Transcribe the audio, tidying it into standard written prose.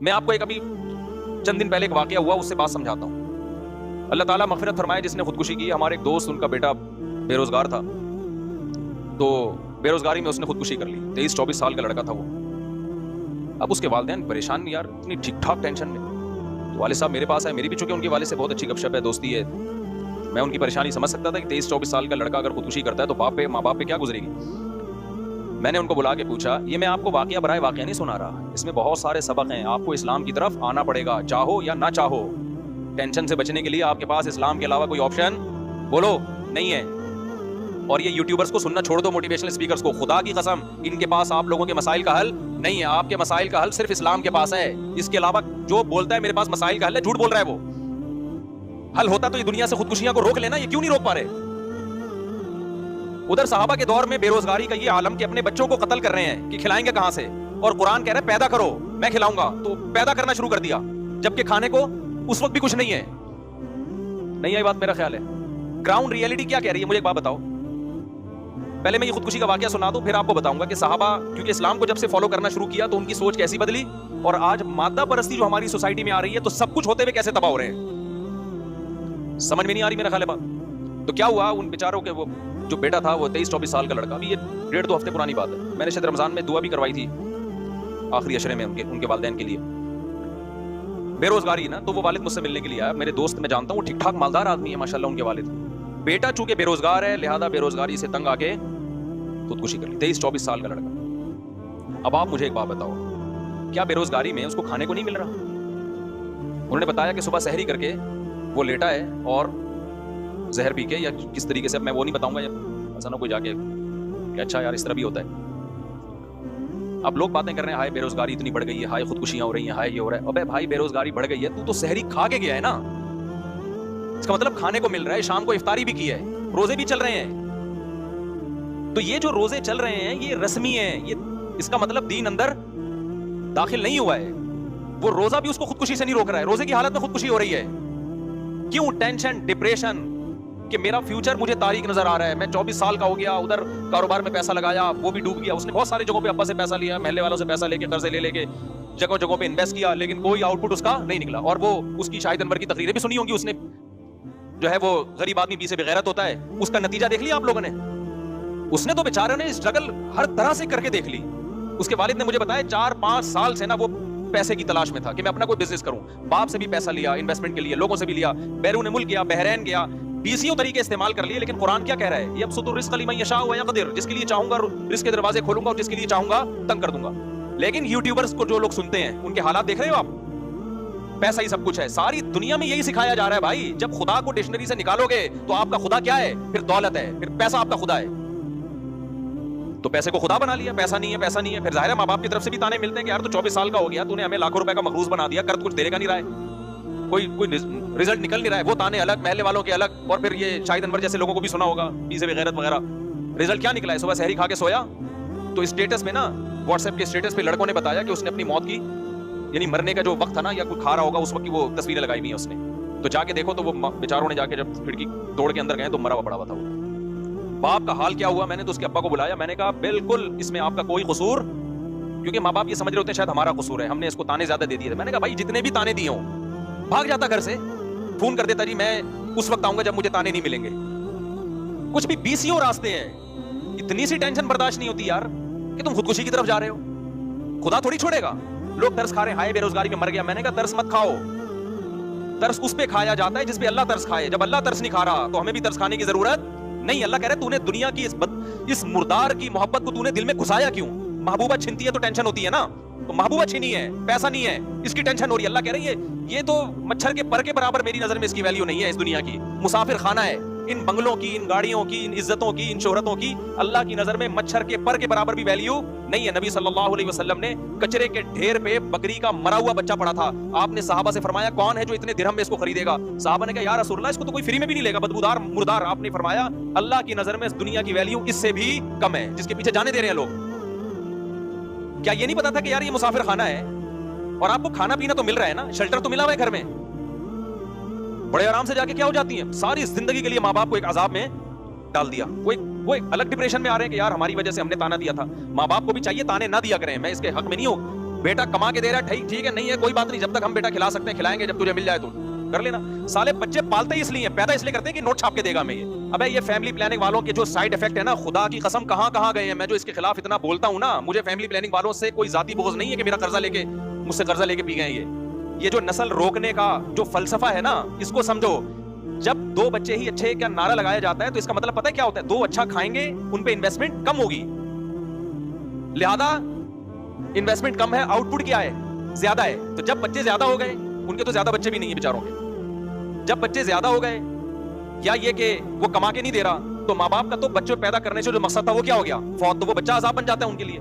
میں آپ کو ایک ابھی چند دن پہلے ایک واقعہ ہوا، اس سے بات سمجھاتا ہوں. اللہ تعالیٰ مغفرت فرمائے جس نے خودکشی کی. ہمارے ایک دوست، ان کا بیٹا بے روزگار تھا، تو بے روزگاری میں اس نے خودکشی کر لی. 23-24 سال کا لڑکا تھا وہ. اب اس کے والدین پریشان، یار اتنی ٹھیک ٹھاک ٹینشن میں. تو والد صاحب میرے پاس آئے، میری بھی چونکہ ان کے والد سے بہت اچھی گپ شپ ہے، دوستی ہے. میں ان کی پریشانی سمجھ سکتا تھا کہ 23-24 سال کا لڑکا اگر خودکشی کرتا ہے تو ماں باپ پہ کیا گزرے گی. میں نے ان کو بلا کے پوچھا، یہ میں آپ کو واقعہ برائے واقعہ نہیں سنا رہا، اس میں بہت سارے سبق ہیں. آپ کو اسلام کی طرف آنا پڑے گا، چاہو یا نہ چاہو. ٹینشن سے بچنے کے لیے آپ کے پاس اسلام کے علاوہ کوئی آپشن بولو نہیں ہے. اور یہ یوٹیوبرز کو سننا چھوڑ دو، موٹیویشنل اسپیکرز کو. خدا کی قسم ان کے پاس آپ لوگوں کے مسائل کا حل نہیں ہے. آپ کے مسائل کا حل صرف اسلام کے پاس ہے. اس کے علاوہ جو بولتا ہے میرے پاس مسائل کا حل ہے، جھوٹ بول رہا ہے. وہ حل ہوتا تو یہ دنیا سے خودکشیاں کو روک لینا. یہ کیوں نہیں روک پا رہے؟ ادھر صحابہ کے دور میں بے روزگاری کا یہ عالم کہ اپنے بچوں کو قتل کر رہے ہیں کہ کھلائیں گے کہاں سے. اور قرآن کہہ رہا ہے پیدا کرو، میں کھلاؤں گا. تو پیدا کرنا شروع کر دیا، جبکہ کھانے کو اس وقت بھی کچھ نہیں ہے. نہیں آئی بات؟ میرا خیال ہے گراؤنڈ ریئلٹی کیا کہہ رہی ہے. مجھے ایک بات بتاؤ، پہلے میں یہ خودکشی کا واقعہ سنا دوں، پھر آپ کو بتاؤں گا کہ صحابہ کیونکہ اسلام کو جب سے فالو کرنا شروع کیا تو ان کی سوچ کیسی بدلی، اور آج مادہ پرستی جو ہماری سوسائٹی میں آ رہی ہے تو سب کچھ ہوتے ہوئے کیسے تباہ ہو رہے ہیں. سمجھ میں نہیں آ رہی میرا خیال ہے بات. تو کیا ہوا ان بیچاروں کے، وہ جو بیٹا تھا وہ 23-24 سال کا لڑکا، ابھی یہ 1.5-2 ہفتے پرانی بات ہے. میں نے شاید رمضان میں دعا بھی کروائی تھی آخری عشرے میں ان کے والدین کے لیے. بے روزگاری نا، تو وہ والد مجھ سے ملنے کے لیے آیا. میرے دوست میں جانتا ہوں، وہ ٹھیک ٹھاک مالدار آدمی ہے ماشاءاللہ ان کے والد. بیٹا چونکہ بے روزگار ہے لہذا بے روزگاری سے تنگ آ کے خودکشی کر لی. 23-24 سال کا لڑکا. اب آپ مجھے ایک بات بتاؤ، کیا بے روزگاری میں اس کو کھانے کو نہیں مل رہا؟ انہوں نے بتایا کہ صبح سحری کر کے وہ لیٹا ہے اور زہر پی کے یا کس طریقے سے، اب میں وہ نہیں بتاؤں گا، ایسا نہ کوئی جا کے کہ اچھا یار اس طرح بھی ہوتا ہے. اب لوگ باتیں کر رہے ہیں، ہائے بے روزگاری اتنی بڑھ گئی ہے، ہائے خودکشیاں ہو رہی ہیں، ہائے یہ ہو رہا ہے. ابے بھائی بے روزگاری بڑھ گئی ہے، تو سحری کھا کے گیا ہے نا. اس کا مطلب کھانے کو مل رہا ہے، شام کو افطاری بھی کی ہے، روزے بھی چل رہے ہیں. تو یہ جو روزے چل رہے ہیں یہ رسمی ہیں، یہ اس کا مطلب دین اندر داخل نہیں ہوا ہے. وہ روزہ بھی اس کو خودکشی سے نہیں روک رہا ہے، روزے کی حالت میں خودکشی ہو رہی ہے. کیوں؟ ٹینشن، ڈپریشن کہ میرا فیوچر مجھے تاریک نظر آ رہا ہے. میں 24 سال کا ہو گیا، ادھر کاروبار میں پیسہ لگایا وہ بھی ڈوب گیا. اس نے بہت ساری جگہوں پہ ابا سے پیسہ لیا، محلے والوں سے پیسہ لے کے، قرضے لے کے جگہوں جگہوں پہ انویسٹ کیا، لیکن کوئی آؤٹ پٹ اس کا نہیں نکلا. اور وہ اس کی شاہد انور کی تقریریں بھی سنی ہوں گی، اس نے جو ہے وہ غریب آدمی بی سے بغیرت ہوتا ہے، اس کا نتیجہ دیکھ لیا آپ لوگوں نے. اس نے تو بیچارے نے اسٹرگل ہر طرح سے کر کے دیکھ لی. اس کے والد نے مجھے بتایا 4-5 سال سے نا وہ پیسے کی تلاش میں تھا کہ میں اپنا کوئی بزنس کروں. باپ سے بھی پیسہ لیا انویسٹمنٹ کے لیے، لوگوں سے بھی لیا، بیرون ملک گیا، بحرین گیا، بیسیوں طریقے استعمال کر لیے. لیکن قرآن کیا کہہ رہا ہے؟ یبسط الرزق لمن یشاء ویقدر، جس کے لیے چاہوں گا رزق کے دروازے کھولوں گا اور جس کے لیے چاہوں گا تنگ کر دوں گا. لیکن یوٹیوبرز کو جو لوگ سنتے ہیں ان کے حالات دیکھ رہے ہو آپ؟ پیسہ ہی سب کچھ ہے. ساری دنیا میں یہی سکھایا جا رہا ہے بھائی. جب خدا کو ڈکشنری سے نکالو گے تو آپ کا خدا کیا ہے؟ پھر دولت ہے، پھر پیسہ آپ کا خدا ہے. تو پیسے کو خدا بنا لیا، پیسہ نہیں ہے، پیسہ نہیں ہے. پھر ظاہر ہے ماں باپ کی طرف سے بھی تانے ملتے ہیں کہ یار تو 24 سال کا ہو گیا، تو نے ہمیں لاکھوں روپے کا مقروض بنا دیا، کر کچھ دینے کا نہیں رہا ہے، کوئی رزلٹ نکل نہیں رہا ہے. وہ تانے الگ، محلے والوں کے الگ. اور پھر یہ شاہد انور جیسے لوگوں کو بھی سنا ہوگا، بی سے بغیرت وغیرہ. رزلٹ کیا نکلا ہے؟ صبح سحری کھا کے سویا تو اسٹیٹس میں نا، واٹس ایپ کے اسٹیٹس پہ لڑکوں نے بتایا کہ اس نے اپنی موت کی، یعنی مرنے کا جو وقت تھا نا یا کوئی کھا رہا ہوگا اس وقت کی وہ تصویریں لگائی ہوئی ہیں اس نے. تو جا کے دیکھو تو وہ بیچاروں نے جا کے جب کھڑکی توڑ کے اندر گئے تو مرا ہوا پڑا ہوا تھا وہ. باپ کا حال کیا ہوا؟ میں نے تو اس کے ابا کو بلایا، میں نے کہا بالکل اس میں آپ کا کوئی قصور، کیونکہ ماں باپ یہ سمجھ رہے ہوتے ہیں شاید ہمارا قصور ہے، ہم نے اس کو تانے زیادہ دے دیے تھے. میں نے کہا بھائی جتنے بھی تانے دیے ہوں، بھاگ جاتا گھر سے، فون کر دیتا جی میں اس وقت آؤں گا جب مجھے تانے نہیں ملیں گے. کچھ بھی 20 راستے ہیں. اتنی سی ٹینشن برداشت نہیں ہوتی یار کہ تم خودکشی کی طرف جا رہے ہو. خدا تھوڑی چھوڑے گا. لوگ ترس کھا رہے ہیں، ہائے بے روزگاری میں مر گیا. میں نے کہا ترس مت کھاؤ، ترس اس پہ کھایا جاتا ہے جس پہ اللہ ترس کھائے. جب اللہ ترس نہیں کھا رہا تو ہمیں بھی ترس کھانے کی ضرورت نہیں. اللہ کہہ رہے تو نے دنیا کی اس مردار کی محبت کو تو نے دل میں گھسایا کیوں؟ محبوبہ چھنتی ہے تو ٹینشن ہوتی ہے نا. تو محبوبہ چھینی ہے، پیسہ نہیں ہے، اس کی ٹینشن ہو رہی ہے. اللہ کہہ رہی ہے یہ تو مچھر کے پر کے برابر میری نظر میں اس کی ویلیو نہیں ہے اس دنیا کی. مسافر خانہ ہے. ان بنگلوں کی، ان گاڑیوں کی، ان عزتوں کی، ان شہرتوں کی اللہ کی نظر میں مچھر کے پر کے برابر بھی ویلیو نہیں ہے. نبی صلی اللہ علیہ وسلم نے کچرے کے ڈھیر پہ بکری کا مرا ہوا بچہ پڑا تھا. آپ نے صحابہ سے فرمایا کون ہے جو اتنے درہم میں اس کو خریدے گا؟ صحابہ نے کہا یا رسول اللہ اس کو تو کوئی فری میں بھی نہیں لے گا، بدبودار مردار. آپ نے فرمایا اللہ کی نظر میں اس دنیا کی ویلیو اس سے بھی کم ہے جس کے پیچھے جانے دے رہے ہیں لوگ. کیا یہ نہیں پتا تھا کہ یار یہ مسافر خانہ ہے اور آپ کو کھانا پینا تو مل رہا ہے نا، شیلٹر تو ملا ہوا ہے گھر میں. بڑے آرام سے جا کے کیا ہو جاتی ہیں ساری زندگی کے لیے ماں باپ کو ایک عذاب میں ڈال دیا. وہ ایک الگ ڈپریشن میں آ رہے ہیں کہ یار ہماری وجہ سے ہم نے تانا دیا تھا. ماں باپ کو بھی چاہیے تانے نہ دیا کریں. میں اس کے حق میں نہیں ہوں. بیٹا کما کے دے رہا ہے ٹھیک ہے, نہیں ہے کوئی بات نہیں, جب تک ہم بیٹا کھلا سکتے ہیں کھلائیں گے, جب تجھے مل جائے تو کر لینا. سالے بچے پالتے ہی اس لیے, پیدا اس لیے کرتے ہیں کہ نوٹ چھاپ کے دے گا ہمیں یہ. ابے یہ فیملی پلاننگ والوں کے جو سائیڈ افیکٹ ہے نا, خدا کی قسم کہاں کہاں گئے ہیں. میں جو اس کے خلاف اتنا بولتا ہوں نا, مجھے فیملی پلاننگ والوں سے کوئی ذاتی بغض نہیں ہے کہ میرا قرضہ لے کے مجھ سے قرضہ لے کے پی گئے. یہ جو نسل روکنے کا جو فلسفہ ہے نا, اس کو سمجھو. جب 2 بچے ہی اچھے کا نعرہ لگایا جاتا ہے تو اس کا مطلب پتہ ہے کیا ہوتا ہے, 2 اچھا کھائیں گے ان پہ انویسٹمنٹ کم ہوگی, لہذا انویسٹمنٹ کم ہے, آؤٹ پٹ کیا ہے زیادہ ہے. تو جب بچے زیادہ ہو گئے, ان کے تو زیادہ بچے بھی نہیں ہیں بیچاروں کے, جب بچے زیادہ ہو گئے یا یہ کہ وہ کما کے نہیں دے رہا, تو ماں باپ کا تو بچوں پیدا کرنے سے جو مقصد تھا وہ کیا ہو گیا, فوت. تو وہ بچہ عذاب بن جاتا ہے ان کے لیے.